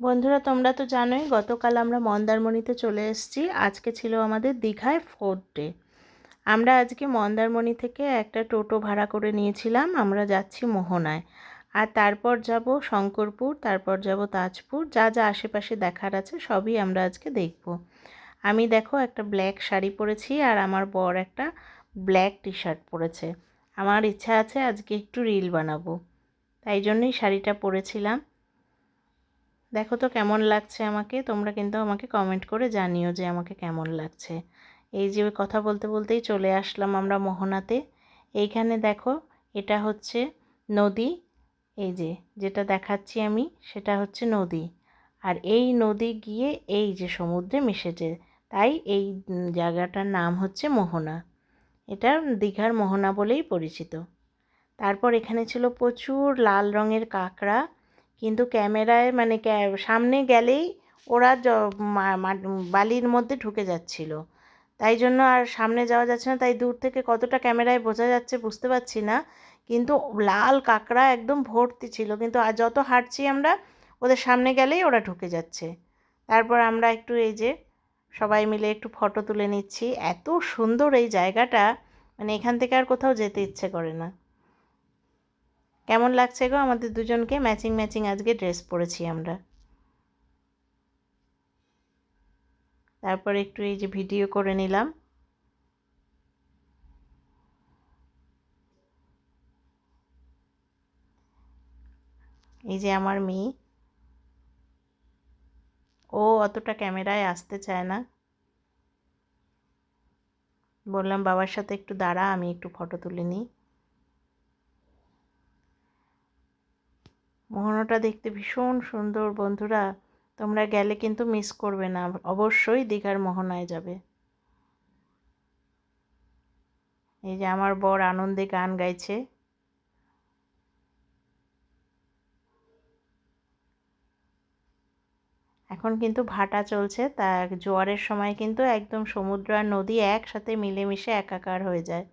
বন্ধুরা, তোমরা তো জানোই গতকাল আমরা মন্দারমণিতে চলে এসেছি। আজকে ছিল আমাদের দীঘায় 4th ডে। আমরা আজকে মন্দারমণি থেকে একটা টোটো ভাড়া করে নিয়েছিলাম। আমরা যাচ্ছি মোহনায়, আর তারপর যাব শঙ্করপুর, তারপর যাব তাজপুর। যা যা আশেপাশে দেখার আছে সবই আমরা আজকে দেখব। আমি দেখো একটা ব্ল্যাক শাড়ি পরেছি, আর আমার বর একটা ব্ল্যাক টি শার্ট পরেছে। আমার ইচ্ছা আছে আজকে একটু রিল বানাবো, তাই জন্যই শাড়িটা পরেছিলাম। দেখো তো কেমন লাগছে আমাকে। তোমরা কিন্তু আমাকে কমেন্ট করে জানিও যে আমাকে কেমন লাগছে। এই যে কথা বলতে বলতেই চলে আসলাম আমরা মোহনাতে। এইখানে দেখো, এটা হচ্ছে নদী। এই যে যেটা দেখাচ্ছি আমি, সেটা হচ্ছে নদী। আর এই নদী গিয়ে এই যে সমুদ্রে মিশেছে, তাই এই জায়গাটার নাম হচ্ছে মোহনা। এটা দীঘার মোহনা বলেই পরিচিত। তারপর এখানে ছিল প্রচুর লাল রঙের কাঁকড়া, কিন্তু ক্যামেরায় মানে সামনে গেলেই ওরা বালির মধ্যে ঢুকে যাচ্ছিল, তাই জন্য আর সামনে যাওয়া যাচ্ছে না। তাই দূর থেকে কতটা ক্যামেরায় বোঝা যাচ্ছে বুঝতে পারছি না, কিন্তু লাল কাঁকড়া একদম ভর্তি ছিল। কিন্তু আর যত হাঁটছি আমরা, ওদের সামনে গেলেই ওরা ঢুকে যাচ্ছে। তারপর আমরা একটু এই যে সবাই মিলে একটু ফটো তুলে নিচ্ছি। এত সুন্দর এই জায়গাটা, মানে এখান থেকে আর কোথাও যেতে ইচ্ছে করে না। কেমন লাগছে গো আমাদের দুজনকে? ম্যাচিং ম্যাচিং আজকে ড্রেস পরেছি আমরা। তারপর একটু এই যে ভিডিও করে নিলাম। এই যে আমার মেয়ে, ও অতটা ক্যামেরায় আসতে চায় না। বললাম বাবার সাথে একটু দাঁড়া, আমি একটু ফটো তুলে নিই। মোহনাটা দেখতে ভীষণ সুন্দর বন্ধুরা, তোমরা গেলে কিন্তু মিস করবে না, অবশ্যই দীঘার মোহনায় যাবে। এই যে আমার বর আনন্দে গান গাইছে। এখন কিন্তু ভাটা চলছে, তা জোয়ারের সময় কিন্তু একদম সমুদ্র আর নদী একসাথে মিলেমিশে একাকার হয়ে যায়।